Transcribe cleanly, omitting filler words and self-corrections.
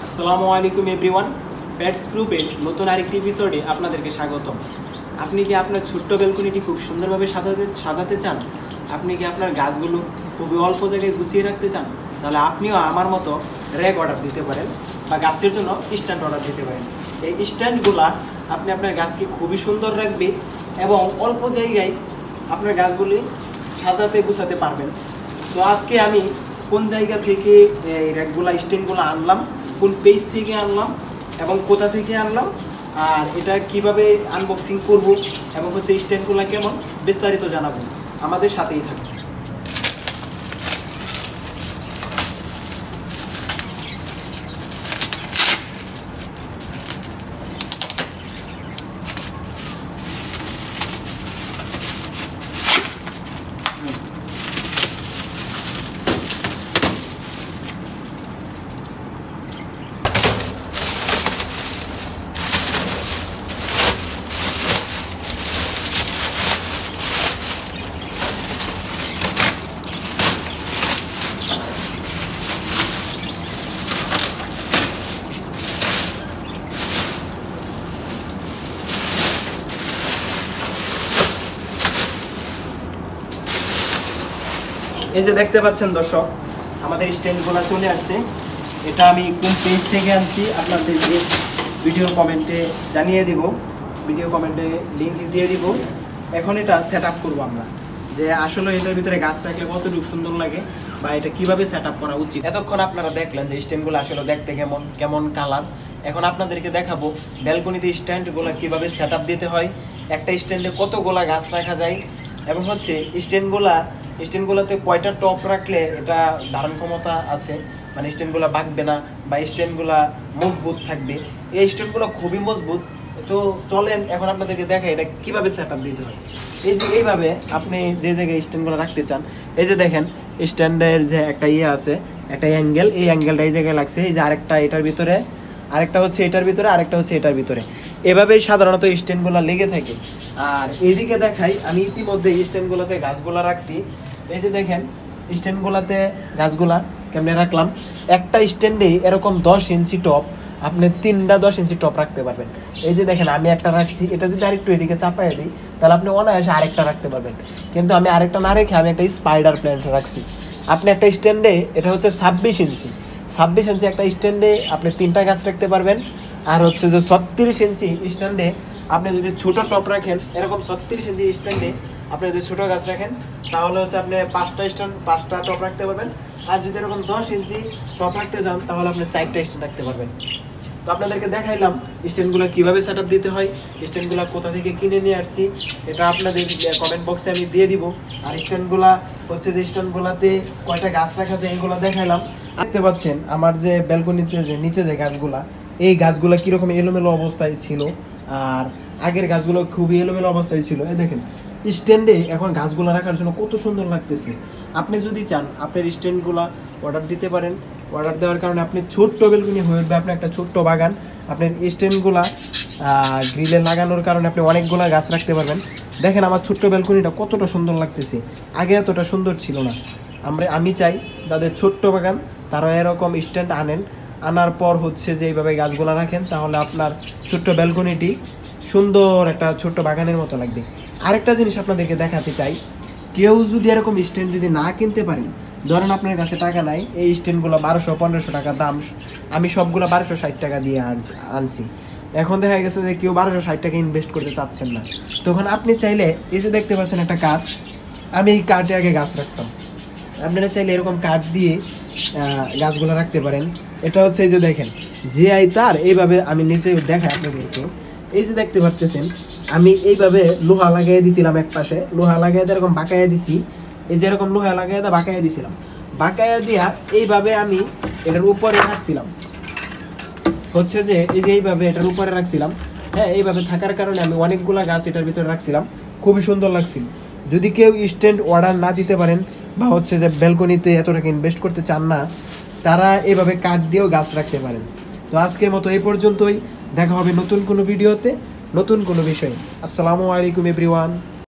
আসসালামু আলাইকুম everyone, pets গ্রুপের নতুন আরেকটি এপিসোডে আপনাদেরকে স্বাগতম। আপনি কি আপনার ছোট্ট ব্যালকনিটি খুব সুন্দরভাবে সাজাতে চান? আপনি কি আপনার গাছগুলো খুবই অল্প জায়গায় গুছিয়ে রাখতে চান? তাহলে আপনিও আমার মতো র্যাক অর্ডার দিতে পারেন বা গাছের জন্য স্ট্যান্ড অর্ডার দিতে পারেন। এই স্ট্যান্ডগুলা আপনি আপনার গাছকে খুবই সুন্দর রাখবে এবং অল্প জায়গায় আপনার গাছগুলি সাজাতে গুছাতে পারবেন। তো আজকে আমি কোন জায়গা থেকে এই র্যাকগুলা স্ট্যান্ডগুলো আনলাম, কোন পেজ থেকে আনলাম এবং কোথা থেকে আনলাম, আর এটা কিভাবে আনবক্সিং করব এবং হচ্ছে স্ট্যান্ডগুলো কেমন বিস্তারিত জানাবো, আমাদের সাথেই থাকুন। এই যে দেখতে পাচ্ছেন দর্শক, আমাদের স্ট্যান্ডগুলো চলে আসছে। এটা আমি কোন পেজ থেকে আনছি আপনাদেরকে ভিডিও কমেন্টে জানিয়ে দিব, ভিডিও কমেন্টে লিঙ্ক দিয়ে দিব। এখন এটা সেট আপ করবো আমরা, যে আসলে এটার ভিতরে গাছ রাখলে কতটুকু সুন্দর লাগে বা এটা কিভাবে সেট আপ করা উচিত। এতক্ষণ আপনারা দেখলেন যে স্ট্যান্ডগুলো আসলে দেখতে কেমন কেমন কালার। এখন আপনাদেরকে দেখাবো ব্যালকনিতে স্ট্যান্ডগুলো কিভাবে সেট আপ দিতে হয়, একটা স্ট্যান্ডে কতগুলা গাছ রাখা যায় এবং হচ্ছে স্ট্যান্ডগুলোতে কয়টা টপ রাখলে এটা ধারণ ক্ষমতা আছে, মানে স্ট্যান্ডগুলো বাঁকবে না বা স্ট্যান্ডগুলো মজবুত থাকবে। এই স্ট্যান্ডগুলো খুবই মজবুত। তো চলেন এখন আপনাদেরকে দেখাই এটা কিভাবে সেট আপ দিতে হয়। এই যে এইভাবে আপনি যে জায়গায় স্ট্যান্ডগুলো রাখতে চান, এই যে দেখেন স্ট্যান্ডের যে একটা আছে, একটা অ্যাঙ্গেল, এই অ্যাঙ্গেলটা এই জায়গায় লাগছে। এই যে আরেকটা এটার ভিতরে, আরেকটা হচ্ছে এটার ভিতরে, আরেকটা হচ্ছে এটার ভিতরে। এভাবেই সাধারণত স্ট্যান্ডগুলো লেগে থাকে। আর এইদিকে দেখাই, আমি ইতিমধ্যে স্ট্যান্ডগুলোতে গাছগুলো রাখছি। এই যে দেখেন স্ট্যান্ডগুলোতে গাছগুলা কেমনে রাখলাম। একটা স্ট্যান্ডে এরকম 10 ইঞ্চি টপ, আপনি 3টা 10 ইঞ্চি টপ রাখতে পারবেন। এই যে দেখেন আমি একটা রাখছি, এটা যদি আরেকটু এদিকে চাপাই দিই তাহলে আপনি অনায়াসে আরেকটা রাখতে পারবেন। কিন্তু আমি আরেকটা না রেখে আমি একটা স্পাইডার প্ল্যান্ট রাখছি। আপনি একটা স্ট্যান্ডে, এটা হচ্ছে 26 ইঞ্চি একটা স্ট্যান্ডে আপনি 3টা গাছ রাখতে পারবেন। আর হচ্ছে যে 36 ইঞ্চি স্ট্যান্ডে আপনি যদি ছোটো টপ রাখেন, এরকম 36 ইঞ্চি স্ট্যান্ডে আপনি যদি ছোটো গাছ রাখেন তাহলে হচ্ছে আপনি 5টা টপ রাখতে পারবেন। আর যদি এরকম 10 ইঞ্চি টপ রাখতে যান তাহলে আপনি 4টা স্ট্যান্ড রাখতে পারবেন। তো আপনাদেরকে দেখাইলাম স্ট্যান্ডগুলো কীভাবে সেট আপ দিতে হয়, স্ট্যান্ডগুলো কোথা থেকে কিনে নিয়ে আসছি এটা আপনাদের কমেন্ট বক্সে আমি দিয়ে দিব। আর স্ট্যান্ডগুলো হচ্ছে যে স্ট্যান্ডগুলোতে কয়টা গাছ রাখা যায় এইগুলো দেখাইলাম। দেখতে পাচ্ছেন আমার যে ব্যালকনিতে যে নিচে যে গাছগুলা, এই গাছগুলো কীরকম এলোমেলো অবস্থায় ছিল, আর আগের গাছগুলো খুবই এলোমেলো অবস্থায় ছিল। এই দেখেন স্ট্যান্ডে এখন গাছগুলো রাখার জন্য কত সুন্দর লাগতেছে। আপনি যদি চান আপনার স্ট্যান্ডগুলো অর্ডার দিতে পারেন। অর্ডার দেওয়ার কারণে আপনি ছোট্ট ব্যালকনি হয়ে উঠবে, আপনার একটা ছোট্ট বাগান। আপনার স্ট্যান্ডগুলো গ্রিলে লাগানোর কারণে আপনি অনেকগুলো গাছ রাখতে পারবেন। দেখেন আমার ছোট্ট ব্যালকনিটা কতটা সুন্দর লাগতেছে, আগে এতটা সুন্দর ছিল না। আমি চাই যাদের ছোট্ট বাগান তারা এরকম স্ট্যান্ড আনার পর হচ্ছে যে এইভাবে গাছগুলো রাখেন, তাহলে আপনার ছোট্ট ব্যালকনিটি সুন্দর একটা ছোট্ট বাগানের মতো লাগবে। আরেকটা জিনিস আপনাদেরকে দেখাতে চাই, কেউ যদি এরকম স্ট্যান্ড যদি না কিনতে পারেন, ধরেন আপনার কাছে টাকা নাই, এই স্ট্যান্ডগুলো 1200-1500 টাকা দাম, আমি সবগুলো 1260 টাকা দিয়ে আনছি। এখন দেখা গেছে যে কেউ 1260 টাকা ইনভেস্ট করতে চাচ্ছেন না, তখন আপনি চাইলে এই যে দেখতে পাচ্ছেন একটা কাঠ, আমি এই কাঠে আগে গাছ রাখতাম। আপনারা চাইলে এরকম কাঠ দিয়ে গাছগুলো রাখতে পারেন। এটা হচ্ছে এই যে দেখেন যে তার এইভাবে আমি নিচে দেখাই আপনাদেরকে। এই যে দেখতে পাচ্ছেন আমি এইভাবে লোহা লাগাই দিছিলাম, এক পাশে লোহা লাগাই দিয়ে এরকম বাঁকাইয়া দিছি। এই যে এরকম লোহা লাগাই দিয়ে বাঁকাইয়া দিছিলাম, বাঁকাইয়া দিয়া এইভাবে আমি এটার উপরে রাখছিলাম। হচ্ছে যে এই যে এইভাবে এটার উপরে রাখছিলাম, হ্যাঁ, এইভাবে থাকার কারণে আমি অনেকগুলা গাছ এটার ভিতরে রাখছিলাম, খুবই সুন্দর লাগছিল। যদি কেউ স্ট্যান্ড অর্ডার না দিতে পারেন বা হচ্ছে যে ব্যালকনিতে এত টাকা ইনভেস্ট করতে চান না, তারা এইভাবে কাঠ দিয়েও গাছ রাখতে পারেন। তো আজকের মতো এই পর্যন্তই, দেখা হবে নতুন কোনো ভিডিওতে নতুন কোনো বিষয়। আসসালামু আলাইকুম এভরিওয়ান।